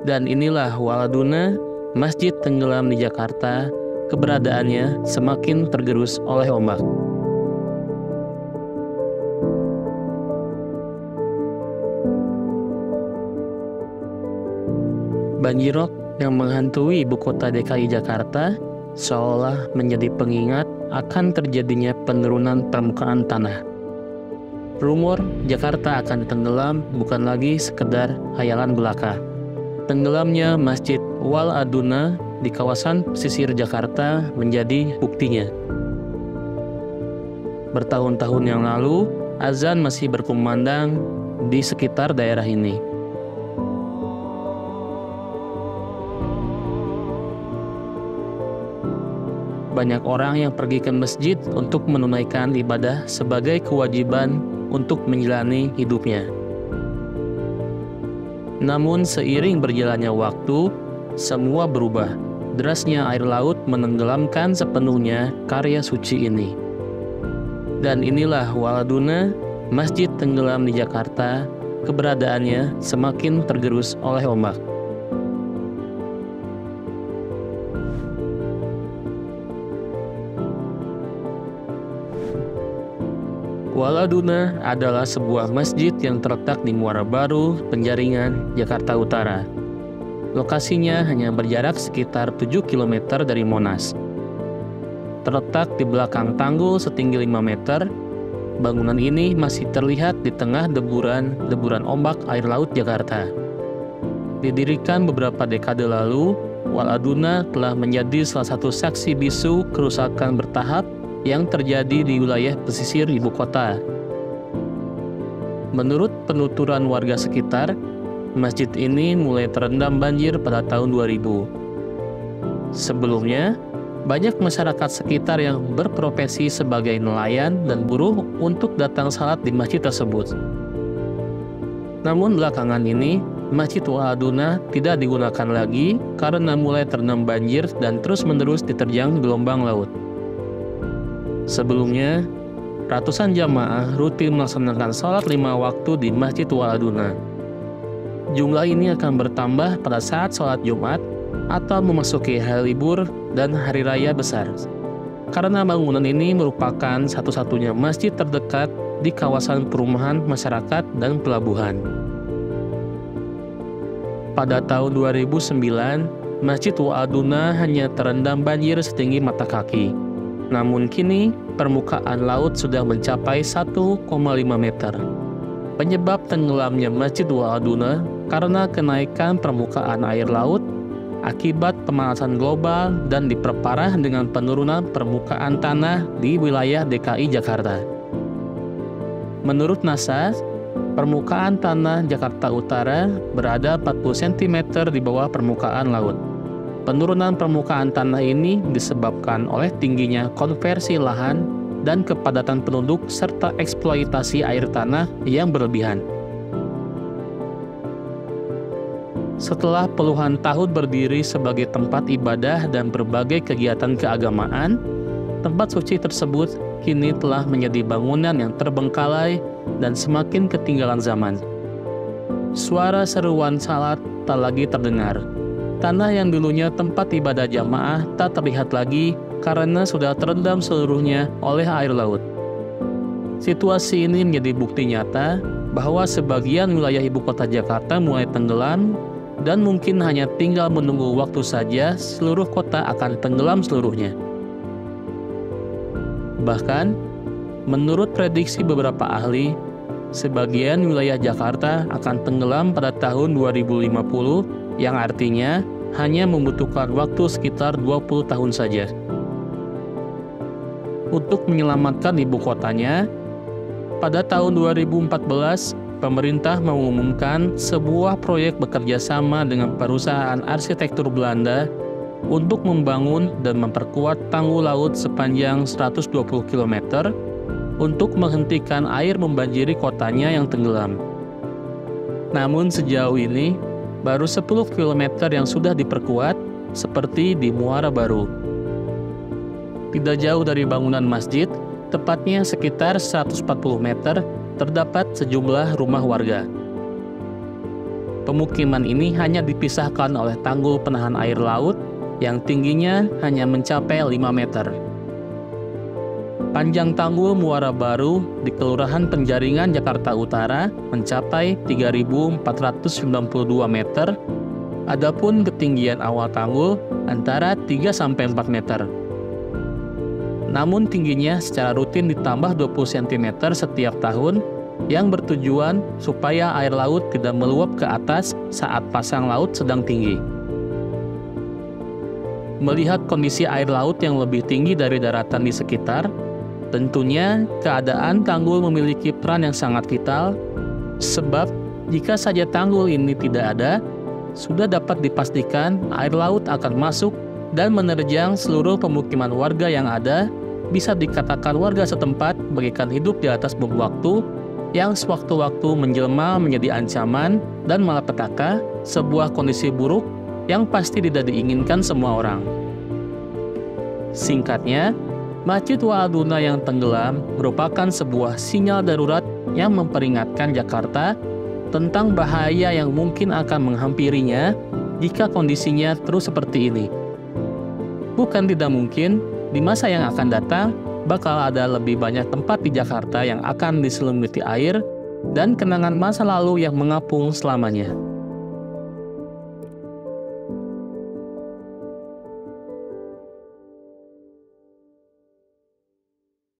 Dan inilah Waladuna, masjid tenggelam di Jakarta, keberadaannya semakin tergerus oleh ombak. Banjirop yang menghantui ibu kota DKI Jakarta seolah menjadi pengingat akan terjadinya penurunan permukaan tanah. Rumor Jakarta akan tenggelam bukan lagi sekedar khayalan belaka. Tenggelamnya Masjid Waladuna di kawasan pesisir Jakarta menjadi buktinya. Bertahun-tahun yang lalu, azan masih berkumandang di sekitar daerah ini. Banyak orang yang pergi ke masjid untuk menunaikan ibadah sebagai kewajiban untuk menjalani hidupnya. Namun seiring berjalannya waktu, semua berubah. Derasnya air laut menenggelamkan sepenuhnya karya suci ini. Dan inilah Waladuna, masjid tenggelam di Jakarta, keberadaannya semakin tergerus oleh ombak. Waladuna adalah sebuah masjid yang terletak di Muara Baru, Penjaringan, Jakarta Utara. Lokasinya hanya berjarak sekitar 7 km dari Monas. Terletak di belakang tanggul setinggi 5 meter, bangunan ini masih terlihat di tengah deburan ombak air laut Jakarta. Didirikan beberapa dekade lalu, Waladuna telah menjadi salah satu saksi bisu kerusakan bertahap yang terjadi di wilayah pesisir ibu kota. Menurut penuturan warga sekitar, masjid ini mulai terendam banjir pada tahun 2000. Sebelumnya, banyak masyarakat sekitar yang berprofesi sebagai nelayan dan buruh untuk datang salat di masjid tersebut. Namun belakangan ini, Masjid Waladuna tidak digunakan lagi karena mulai terendam banjir dan terus-menerus diterjang gelombang laut. Sebelumnya, ratusan jamaah rutin melaksanakan sholat 5 waktu di Masjid Waladuna. Jumlah ini akan bertambah pada saat sholat Jumat atau memasuki hari libur dan hari raya besar. Karena bangunan ini merupakan satu-satunya masjid terdekat di kawasan perumahan masyarakat dan pelabuhan. Pada tahun 2009, Masjid Waladuna hanya terendam banjir setinggi mata kaki. Namun kini, permukaan laut sudah mencapai 1,5 meter. Penyebab tenggelamnya Masjid Waladuna karena kenaikan permukaan air laut akibat pemanasan global dan diperparah dengan penurunan permukaan tanah di wilayah DKI Jakarta. Menurut NASA, permukaan tanah Jakarta Utara berada 40 cm di bawah permukaan laut. Penurunan permukaan tanah ini disebabkan oleh tingginya konversi lahan dan kepadatan penduduk serta eksploitasi air tanah yang berlebihan. Setelah puluhan tahun berdiri sebagai tempat ibadah dan berbagai kegiatan keagamaan, tempat suci tersebut kini telah menjadi bangunan yang terbengkalai dan semakin ketinggalan zaman. Suara seruan salat tak lagi terdengar. Tanah yang dulunya tempat ibadah jamaah tak terlihat lagi karena sudah terendam seluruhnya oleh air laut. Situasi ini menjadi bukti nyata bahwa sebagian wilayah ibu kota Jakarta mulai tenggelam dan mungkin hanya tinggal menunggu waktu saja seluruh kota akan tenggelam seluruhnya. Bahkan, menurut prediksi beberapa ahli, sebagian wilayah Jakarta akan tenggelam pada tahun 2050 yang artinya hanya membutuhkan waktu sekitar 20 tahun saja. Untuk menyelamatkan ibu kotanya, pada tahun 2014, pemerintah mengumumkan sebuah proyek bekerja sama dengan perusahaan arsitektur Belanda untuk membangun dan memperkuat tanggul laut sepanjang 120 km untuk menghentikan air membanjiri kotanya yang tenggelam. Namun sejauh ini, baru 10 km yang sudah diperkuat, seperti di Muara Baru. Tidak jauh dari bangunan masjid, tepatnya sekitar 140 meter, terdapat sejumlah rumah warga. Pemukiman ini hanya dipisahkan oleh tanggul penahan air laut yang tingginya hanya mencapai 5 meter. Panjang tanggul Muara Baru di Kelurahan Penjaringan, Jakarta Utara mencapai 3.492 meter, adapun ketinggian awal tanggul antara 3-4 meter. Namun tingginya secara rutin ditambah 20 cm setiap tahun yang bertujuan supaya air laut tidak meluap ke atas saat pasang laut sedang tinggi. Melihat kondisi air laut yang lebih tinggi dari daratan di sekitar, tentunya keadaan tanggul memiliki peran yang sangat vital, sebab jika saja tanggul ini tidak ada, sudah dapat dipastikan air laut akan masuk dan menerjang seluruh pemukiman warga yang ada. Bisa dikatakan warga setempat bagaikan hidup di atas bom waktu yang sewaktu-waktu menjelma menjadi ancaman dan malapetaka, sebuah kondisi buruk yang pasti tidak diinginkan semua orang. Singkatnya, Masjid Wa'aduna yang tenggelam merupakan sebuah sinyal darurat yang memperingatkan Jakarta tentang bahaya yang mungkin akan menghampirinya jika kondisinya terus seperti ini. Bukan tidak mungkin, di masa yang akan datang, bakal ada lebih banyak tempat di Jakarta yang akan diselimuti air dan kenangan masa lalu yang mengapung selamanya.